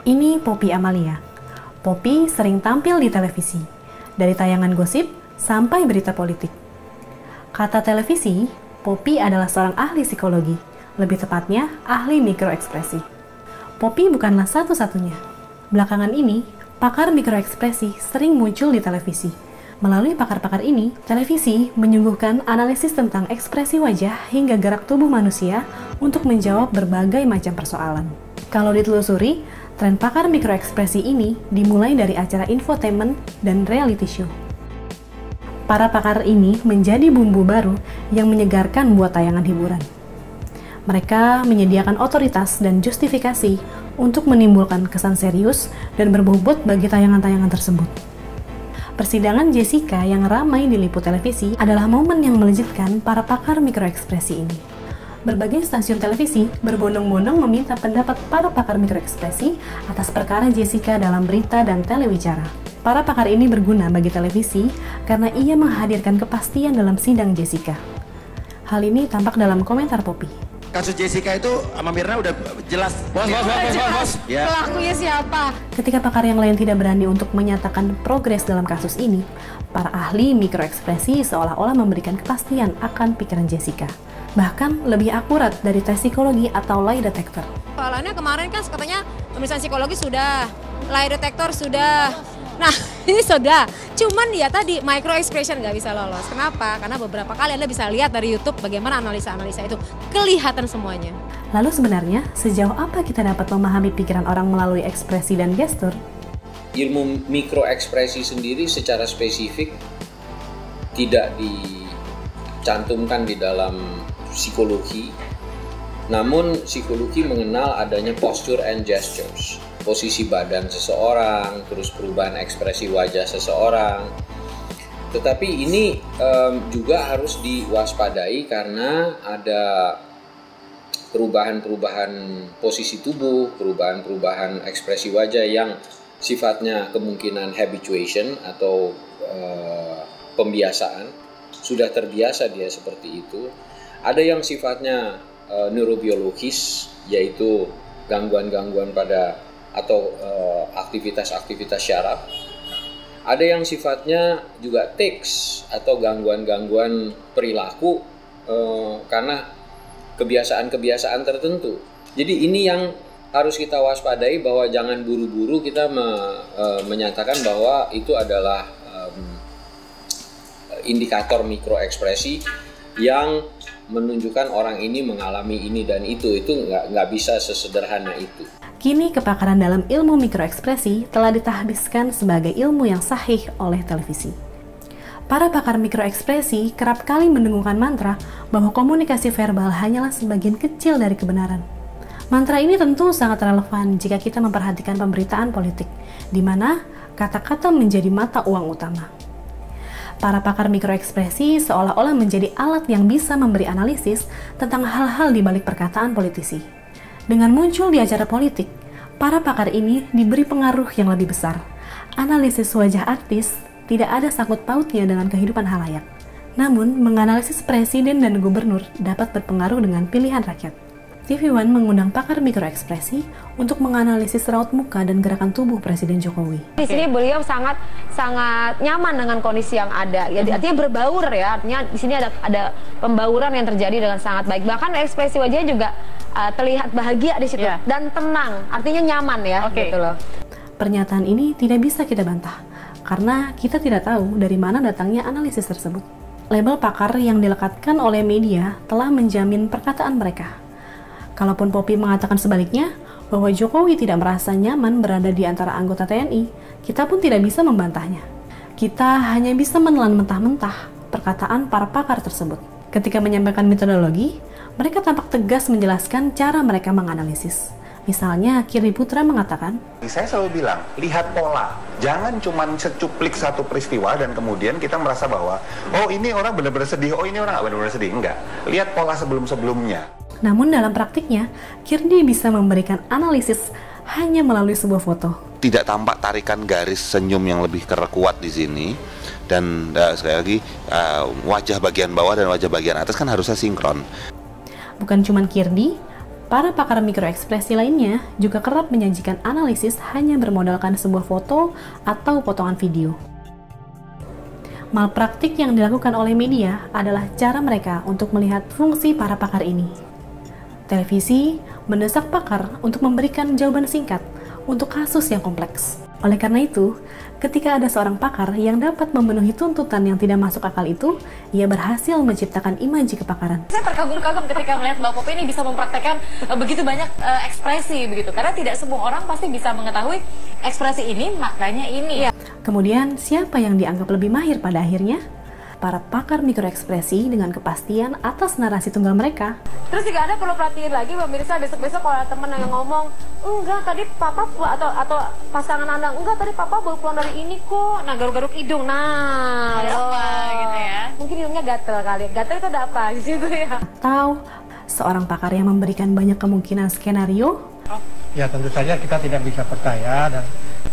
Ini Poppy Amalia. Poppy sering tampil di televisi, dari tayangan gosip sampai berita politik. Kata televisi, Poppy adalah seorang ahli psikologi, lebih tepatnya ahli mikroekspresi. Poppy bukanlah satu-satunya. Belakangan ini, pakar mikroekspresi sering muncul di televisi. Melalui pakar-pakar ini, televisi menyuguhkan analisis tentang ekspresi wajah hingga gerak tubuh manusia untuk menjawab berbagai macam persoalan. Kalau ditelusuri, tren pakar mikroekspresi ini dimulai dari acara infotainment dan reality show. Para pakar ini menjadi bumbu baru yang menyegarkan buat tayangan hiburan. Mereka menyediakan otoritas dan justifikasi untuk menimbulkan kesan serius dan berbobot bagi tayangan-tayangan tersebut. Persidangan Jessica yang ramai diliput televisi adalah momen yang melejitkan para pakar mikroekspresi ini. Berbagai stasiun televisi berbondong-bondong meminta pendapat para pakar mikroekspresi atas perkara Jessica dalam berita dan telewicara. Para pakar ini berguna bagi televisi karena ia menghadirkan kepastian dalam sidang Jessica. Hal ini tampak dalam komentar Poppy. Kasus Jessica itu sama Mirna udah jelas. Bos. Ya. Pelakunya siapa? Ketika pakar yang lain tidak berani untuk menyatakan progres dalam kasus ini, para ahli mikroekspresi seolah-olah memberikan kepastian akan pikiran Jessica. Bahkan lebih akurat dari tes psikologi atau lie detector. Soalnya kemarin kan katanya pemeriksaan psikologi sudah, lie detector sudah. Nah, ini sudah. Cuman ya tadi micro expression nggak bisa lolos. Kenapa? Karena beberapa kali Anda bisa lihat dari YouTube bagaimana analisa-analisa itu. Kelihatan semuanya. Lalu sebenarnya sejauh apa kita dapat memahami pikiran orang melalui ekspresi dan gestur? Ilmu mikroekspresi sendiri secara spesifik tidak dicantumkan di dalam psikologi, namun psikologi mengenal adanya posture and gestures, posisi badan seseorang, terus perubahan ekspresi wajah seseorang. Tetapi ini juga harus diwaspadai karena ada perubahan-perubahan posisi tubuh, perubahan-perubahan ekspresi wajah yang sifatnya kemungkinan habituation atau pembiasaan, sudah terbiasa dia seperti itu. Ada yang sifatnya neurobiologis, yaitu gangguan-gangguan pada atau aktivitas-aktivitas syaraf. Ada yang sifatnya juga tics atau gangguan-gangguan perilaku karena kebiasaan-kebiasaan tertentu. Jadi ini yang harus kita waspadai, bahwa jangan buru-buru kita menyatakan bahwa itu adalah indikator mikroekspresi yang menunjukkan orang ini mengalami ini dan itu nggak bisa sesederhana itu. Kini kepakaran dalam ilmu mikroekspresi telah ditahbiskan sebagai ilmu yang sahih oleh televisi. Para pakar mikroekspresi kerap kali mendengungkan mantra bahwa komunikasi verbal hanyalah sebagian kecil dari kebenaran. Mantra ini tentu sangat relevan jika kita memperhatikan pemberitaan politik, di mana kata-kata menjadi mata uang utama. Para pakar mikroekspresi seolah-olah menjadi alat yang bisa memberi analisis tentang hal-hal di balik perkataan politisi. Dengan muncul di acara politik, para pakar ini diberi pengaruh yang lebih besar. Analisis wajah artis tidak ada sangkut pautnya dengan kehidupan halayak. Namun, menganalisis presiden dan gubernur dapat berpengaruh dengan pilihan rakyat. TV One mengundang pakar mikroekspresi untuk menganalisis raut muka dan gerakan tubuh Presiden Jokowi. Di sini beliau sangat nyaman dengan kondisi yang ada. Ya, artinya berbaur ya. Artinya di sini ada pembauran yang terjadi dengan sangat baik. Bahkan ekspresi wajahnya juga terlihat bahagia di situ dan tenang. Artinya nyaman ya, gitu loh. Pernyataan ini tidak bisa kita bantah karena kita tidak tahu dari mana datangnya analisis tersebut. Label pakar yang dilekatkan oleh media telah menjamin perkataan mereka. Kalaupun Poppy mengatakan sebaliknya, bahwa Jokowi tidak merasa nyaman berada di antara anggota TNI, kita pun tidak bisa membantahnya. Kita hanya bisa menelan mentah-mentah perkataan para pakar tersebut. Ketika menyampaikan metodologi, mereka tampak tegas menjelaskan cara mereka menganalisis. Misalnya, Kirdi Putra mengatakan, saya selalu bilang, lihat pola. Jangan cuma secuplik satu peristiwa dan kemudian kita merasa bahwa, oh ini orang benar-benar sedih, oh ini orang nggak benar-benar sedih. Enggak. Lihat pola sebelum-sebelumnya. Namun dalam praktiknya, Kirdi bisa memberikan analisis hanya melalui sebuah foto. Tidak tampak tarikan garis senyum yang lebih kuat di sini. Dan sekali lagi, wajah bagian bawah dan wajah bagian atas kan harusnya sinkron. Bukan cuma Kirdi, Para pakar mikroekspresi lainnya juga kerap menyajikan analisis hanya bermodalkan sebuah foto atau potongan video. Malpraktik yang dilakukan oleh media adalah cara mereka untuk melihat fungsi para pakar ini. Televisi mendesak pakar untuk memberikan jawaban singkat untuk kasus yang kompleks. Oleh karena itu, ketika ada seorang pakar yang dapat memenuhi tuntutan yang tidak masuk akal itu, ia berhasil menciptakan imaji kepakaran. Saya terkagum-kagum ketika melihat Mbak Popi ini bisa mempraktekkan begitu banyak ekspresi begitu, karena tidak semua orang pasti bisa mengetahui ekspresi ini maknanya ini. Kemudian, siapa yang dianggap lebih mahir pada akhirnya? Para pakar mikroekspresi dengan kepastian atas narasi tunggal mereka. Terus juga ada perlu perhatiin lagi pemirsa, besok-besok kalau ada teman yang ngomong, enggak tadi papa atau pasangan anda, enggak tadi papa baru pulang dari ini kok. Nah, garuk-garuk hidung. Nah, gitu ya. Mungkin hidungnya gatel kali. Gatel itu ada apa di situ ya? Atau seorang pakar yang memberikan banyak kemungkinan skenario. Ya tentu saja kita tidak bisa percaya dan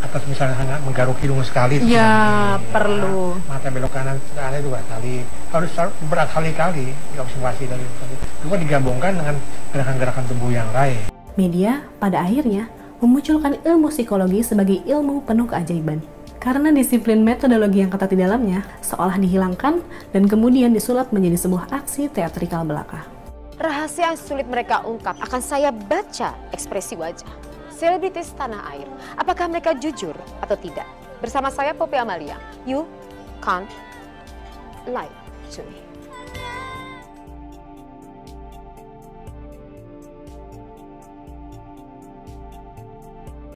atas misalnya hanya menggaruk hidung sekali. Ya, perlu. Mata belok kanan dua kali. Harus berat kali diobservasi dari itu. Juga digabungkan dengan gerakan-gerakan tubuh yang lain. Media pada akhirnya memunculkan ilmu psikologi sebagai ilmu penuh keajaiban. Karena disiplin metodologi yang ketat di dalamnya seolah dihilangkan dan kemudian disulap menjadi sebuah aksi teatrikal belaka. Rahasia yang sulit mereka ungkap akan saya baca ekspresi wajah. Selebritis tanah air, apakah mereka jujur atau tidak? Bersama saya Popi Amalia, you can't lie to me.